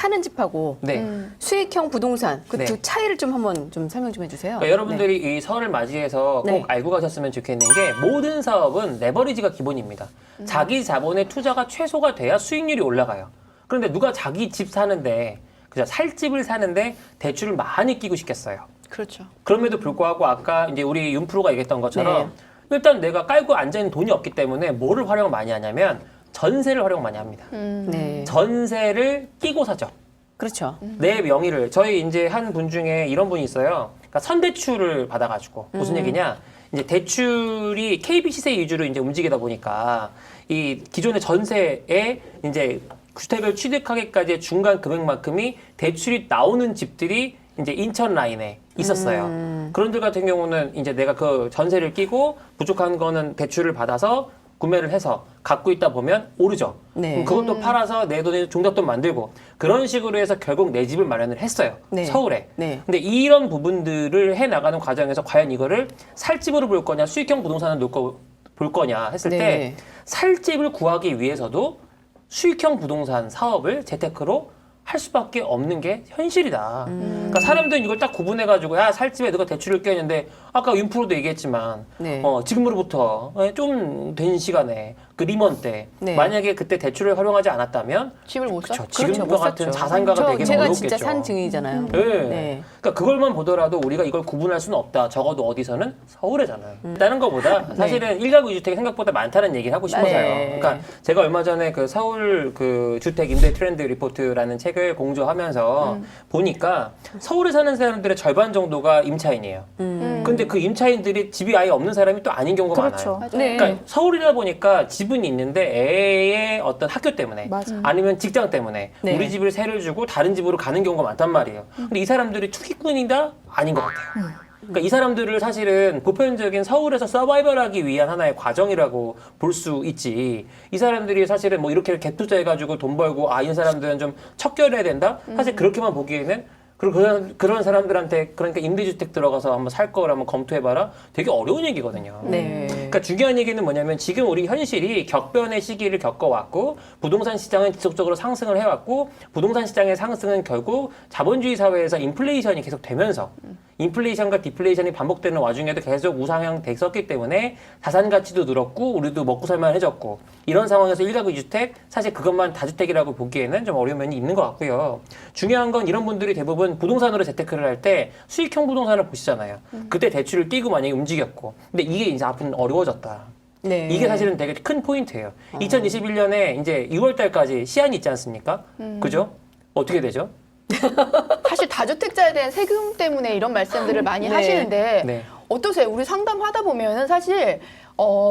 사는 집하고 네. 수익형 부동산 그 네. 두 차이를 좀 한번 좀 설명 좀 해주세요. 그러니까 여러분들이 이 설을 맞이해서 꼭 네. 알고 가셨으면 좋겠는 게 모든 사업은 레버리지가 기본입니다. 자기 자본의 투자가 최소가 돼야 수익률이 올라가요. 그런데 누가 자기 집 사는데 그죠? 살 집을 사는데 대출을 많이 끼고 싶겠어요. 그렇죠. 그럼에도 불구하고 아까 이제 우리 윤프로가 얘기했던 것처럼 일단 내가 깔고 앉아있는 돈이 없기 때문에 뭐를 활용 많이 하냐면 전세를 활용 많이 합니다. 네. 전세를 끼고 사죠. 그렇죠. 내 명의를 저희 이제 한 분 중에 이런 분이 있어요. 그러니까 선대출을 받아가지고 무슨 얘기냐? 이제 대출이 KB 시세 위주로 이제 움직이다 보니까 이 기존의 전세에 이제 주택을 취득하기까지의 중간 금액만큼이 대출이 나오는 집들이 이제 인천 라인에 있었어요. 그런 들 같은 경우는 이제 내가 그 전세를 끼고 부족한 거는 대출을 받아서 구매를 해서 갖고 있다 보면 오르죠. 네. 그럼 그것도 팔아서 내 돈에 종잣돈 만들고 그런 식으로 해서 결국 내 집을 마련을 했어요. 네. 서울에. 네. 근데 이런 부분들을 해 나가는 과정에서 과연 이거를 살 집으로 볼 거냐 수익형 부동산을 볼 거냐 했을 네. 때 살 집을 구하기 위해서도 수익형 부동산 사업을 재테크로 할 수밖에 없는 게 현실이다. 그러니까 사람들은 이걸 딱 구분해가지고 야 살집에 누가 대출을 껴있는데 아까 윤프로도 얘기했지만 네. 지금으로부터 좀 된 시간에 그 리먼 때 네. 만약에 그때 대출을 활용하지 않았다면 집을 못 사? 그쵸, 그렇죠. 지금과 못 같은 샀죠. 자산가가 되기는 제가 어렵겠죠. 진짜 산 증인이잖아요. 네. 네. 그러니까 그걸만 보더라도 우리가 이걸 구분할 수는 없다. 적어도 어디서는 서울에잖아요. 다른 거보다 사실은 일가구 주택이 생각보다 많다는 얘기를 하고 싶어서요. 네. 그러니까 제가 얼마 전에 그 서울 그 주택 임대 트렌드 리포트라는 책을 공조하면서 보니까 서울에 사는 사람들의 절반 정도가 임차인이에요. 근데 그 임차인들이 집이 아예 없는 사람이 또 아닌 경우가 그렇죠. 많아요. 네. 그러니까 서울이다 보니까 집은 있는데 애의 어떤 학교 때문에 맞아. 아니면 직장 때문에 네. 우리 집을 세를 주고 다른 집으로 가는 경우가 많단 말이에요. 근데 이 사람들이 투기꾼이다? 아닌 것 같아요. 그러니까 이 사람들을 사실은 보편적인 서울에서 서바이벌하기 위한 하나의 과정이라고 볼 수 있지. 이 사람들이 사실은 뭐 이렇게 갭 투자해가지고 돈 벌고 이 사람들은 좀 척결해야 된다? 사실 그렇게만 보기에는 그런 사람들한테 그러니까 임대주택 들어가서 한번 살 거를 한번 검토해봐라. 되게 어려운 얘기거든요. 네. 그러니까 중요한 얘기는 뭐냐면 지금 우리 현실이 격변의 시기를 겪어왔고 부동산 시장은 지속적으로 상승을 해왔고 부동산 시장의 상승은 결국 자본주의 사회에서 인플레이션이 계속 되면서 인플레이션과 디플레이션이 반복되는 와중에도 계속 우상향 됐었기 때문에 자산 가치도 늘었고 우리도 먹고 살만해졌고 이런 상황에서 일가구 주택 사실 그것만 다주택이라고 보기에는 좀 어려운 면이 있는 것 같고요. 중요한 건 이런 분들이 대부분 부동산으로 재테크를 할 때 수익형 부동산을 보시잖아요. 그때 대출을 띄고 만약에 움직였고 근데 이게 이제 앞으로는 어려워졌다. 네. 이게 사실은 되게 큰 포인트예요. 2021년에 이제 6월 달까지 시한이 있지 않습니까? 그죠? 어떻게 되죠? 사실 다주택자에 대한 세금 때문에 이런 말씀들을 많이 네. 하시는데 네. 어떠세요? 우리 상담하다 보면은 사실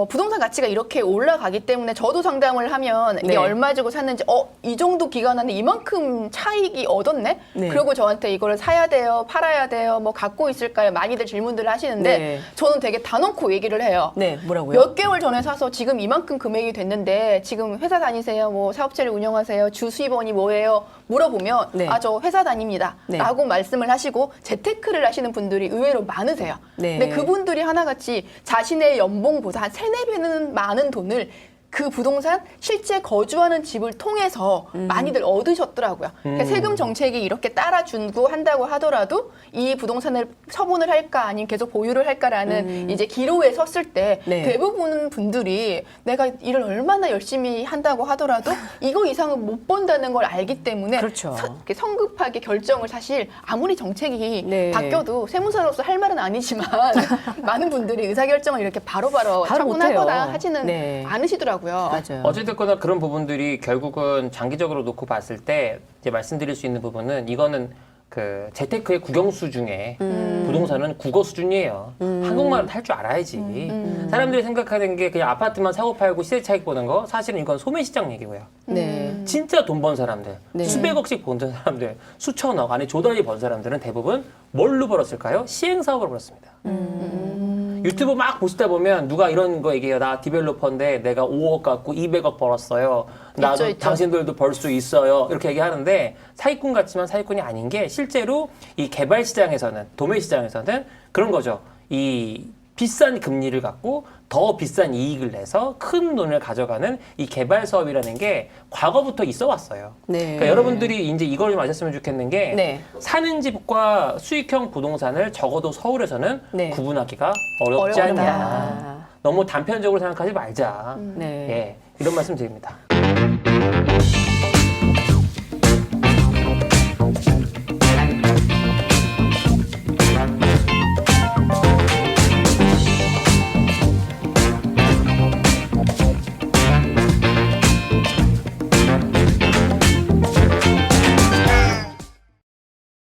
부동산 가치가 이렇게 올라가기 때문에 저도 상담을 하면 이게 네. 얼마 주고 샀는지 이 정도 기간 안에 이만큼 차익이 얻었네? 네. 그리고 저한테 이거를 사야 돼요? 팔아야 돼요? 뭐 갖고 있을까요? 많이들 질문들을 하시는데 네. 저는 되게 단언코 얘기를 해요. 네, 뭐라고요? 몇 개월 전에 사서 지금 이만큼 금액이 됐는데 지금 회사 다니세요? 뭐 사업체를 운영하세요? 주 수입원이 뭐예요? 물어보면 네. 저 회사 다닙니다. 네. 라고 말씀을 하시고 재테크를 하시는 분들이 의외로 많으세요. 네. 근데 그분들이 하나같이 자신의 연봉보다 한 3, 4배는 많은 돈을 그 부동산 실제 거주하는 집을 통해서 많이들 얻으셨더라고요. 그러니까 세금 정책이 이렇게 따라주고 한다고 하더라도 이 부동산을 처분을 할까 아니면 계속 보유를 할까라는 이제 기로에 섰을 때 네. 대부분 분들이 내가 일을 얼마나 열심히 한다고 하더라도 이거 이상은 못 번다는 걸 알기 때문에 그렇죠. 이렇게 성급하게 결정을 사실 아무리 정책이 네. 바뀌어도 세무사로서 할 말은 아니지만 많은 분들이 의사결정을 이렇게 바로바로 바로 처분하거나 못해요. 하지는 네. 않으시더라고요. 맞아요. 어쨌든 그런 부분들이 결국은 장기적으로 놓고 봤을 때 이제 말씀드릴 수 있는 부분은 이거는 그 재테크의 국영수 중에 부동산은 국어 수준이에요. 한국말은 할 줄 알아야지. 사람들이 생각하는 게 그냥 아파트만 사고 팔고 시세 차익 보는 거 사실은 이건 소매시장 얘기고요. 네. 진짜 돈 번 사람들, 네. 수백억씩 번 사람들, 수천억, 아니 조단위 번 사람들은 대부분 뭘로 벌었을까요? 시행사업으로 벌었습니다. 유튜브 막 보시다 보면 누가 이런 거 얘기해요. 나 디벨로퍼인데 내가 5억 갖고 200억 벌었어요. 나도 있죠. 당신들도 벌 수 있어요. 이렇게 얘기하는데 사기꾼 같지만 사기꾼이 아닌 게 실제로 이 개발 시장에서는 도매 시장에서는 그런 거죠. 이 비싼 금리를 갖고 더 비싼 이익을 내서 큰 돈을 가져가는 이 개발 사업이라는 게 과거부터 있어 왔어요. 네. 그러니까 여러분들이 이제 이걸 좀 아셨으면 좋겠는 게 네. 사는 집과 수익형 부동산을 적어도 서울에서는 네. 구분하기가 어렵지 어렵다. 않냐. 아, 너무 단편적으로 생각하지 말자. 네. 예, 이런 말씀 드립니다.